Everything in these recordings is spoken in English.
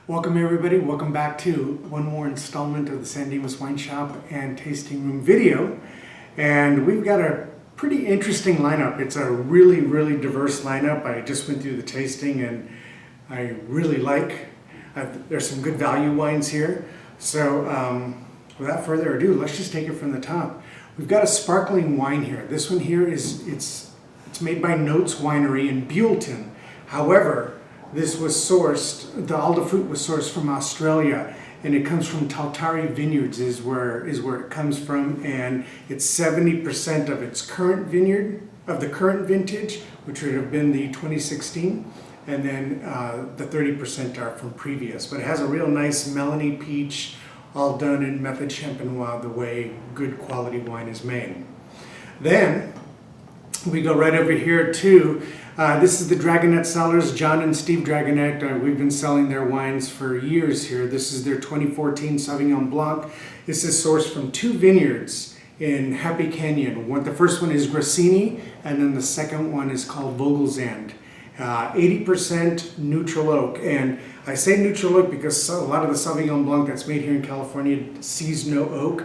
Welcome everybody, welcome back to one more installment of the San Dimas Wine Shop and Tasting Room video. And we've got a pretty interesting lineup. It's a really diverse lineup. I just went through the tasting and I really there's some good value wines here. So without further ado, let's just take it from the top. We've got a sparkling wine here. This one here it's made by Notes Winery in Buellton. However, this was sourced, the Alda fruit was sourced from Australia, and it comes from Taltari Vineyards is where it comes from, and it's 70% of its current vineyard, of the current vintage, which would have been the 2016, and then the 30% are from previous. But it has a real nice melony peach, all done in method champenois, the way good quality wine is made. Then we go right over here to this is the Dragonette Cellars, John and Steve Dragonette. We've been selling their wines for years here. This is their 2014 Sauvignon Blanc. This is sourced from two vineyards in Happy Canyon. The first one is Grassini, and then the second one is called Vogelzand. 80% neutral oak, and I say neutral oak because a lot of the Sauvignon Blanc that's made here in California sees no oak.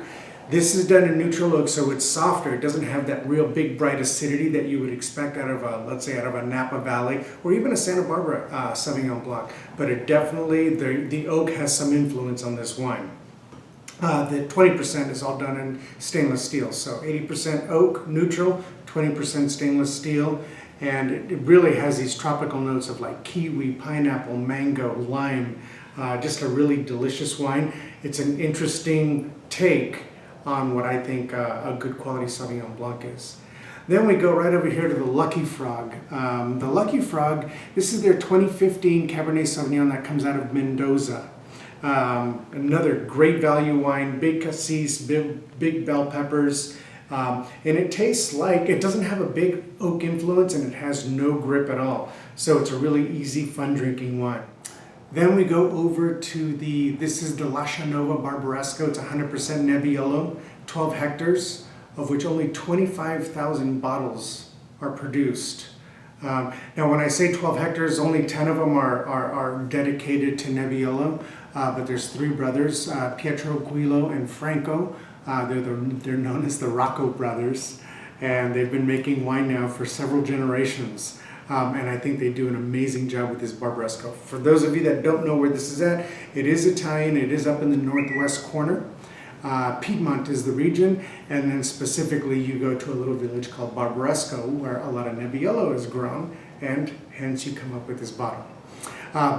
This is done in neutral oak, so it's softer. It doesn't have that real big, bright acidity that you would expect out of a, let's say, out of a Napa Valley or even a Santa Barbara Sauvignon Blanc. But it definitely, the oak has some influence on this wine. The 20% is all done in stainless steel. So 80% oak, neutral, 20% stainless steel. And it really has these tropical notes of like kiwi, pineapple, mango, lime. Just a really delicious wine. It's an interesting take on what I think a good quality Sauvignon Blanc is. Then we go right over here to the Lucky Frog. The Lucky Frog, this is their 2015 Cabernet Sauvignon that comes out of Mendoza. Another great value wine, big cassis, big bell peppers. And it tastes like, it doesn't have a big oak influence and it has no grip at all. So it's a really easy, fun drinking wine. Then we go over to this is the Lascia Nova Barbaresco. It's 100% Nebbiolo, 12 hectares, of which only 25,000 bottles are produced. Now when I say 12 hectares, only 10 of them are dedicated to Nebbiolo, but there's three brothers, Pietro, Guilo, and Franco. They're known as the Rocco brothers, and they've been making wine now for several generations. And I think they do an amazing job with this Barbaresco. For those of you that don't know where this is at, it is Italian. It is up in the northwest corner. Piedmont is the region, and then specifically you go to a little village called Barbaresco where a lot of Nebbiolo is grown, and hence you come up with this bottle.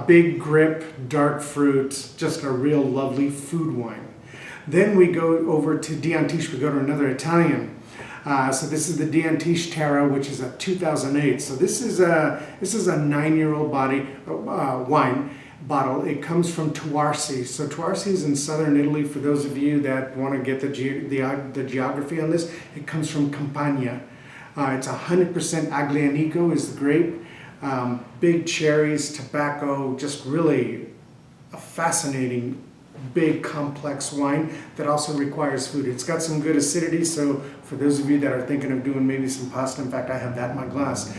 Big grip, dark fruit, just a real lovely food wine. Then we go over to Diantiche. We go to another Italian. So this is the Diantiche Terra, which is a 2008. So this is a 9-year-old wine bottle. It comes from Tuarsi. So Tuarsi is in southern Italy. For those of you that want to get the geography on this, it comes from Campania. It's 100% Aglianico is the grape. Big cherries, tobacco, just really a fascinating big complex wine that also requires food. It's got some good acidity, so for those of you that are thinking of doing maybe some pasta, in fact I have that in my glass,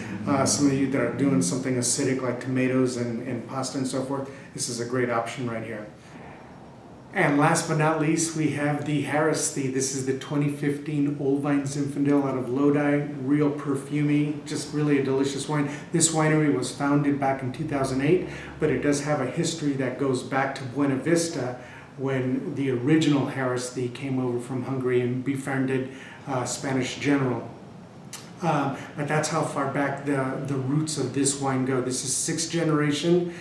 some of you that are doing something acidic like tomatoes and pasta and so forth, this is a great option right here. And last but not least, we have the Harristy. This is the 2015 Old Vine Zinfandel out of Lodi, real perfumey, just really a delicious wine. This winery was founded back in 2008, but it does have a history that goes back to Buena Vista when the original Harristy came over from Hungary and befriended Spanish general. But that's how far back the roots of this wine go. This is 6th generation,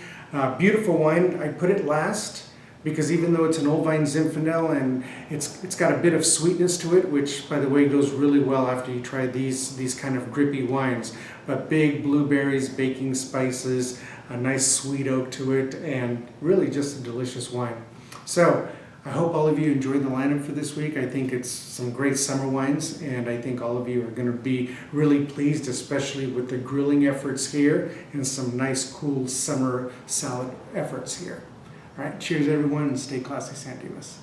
beautiful wine. I put it last because even though it's an Old Vine Zinfandel and it's got a bit of sweetness to it, which by the way goes really well after you try these kind of grippy wines. But big blueberries, baking spices, a nice sweet oak to it, and really just a delicious wine. So I hope all of you enjoyed the lineup for this week. I think it's some great summer wines, and I think all of you are going to be really pleased, especially with the grilling efforts here and some nice cool summer salad efforts here. All right, cheers everyone, and stay classy, San Dimas.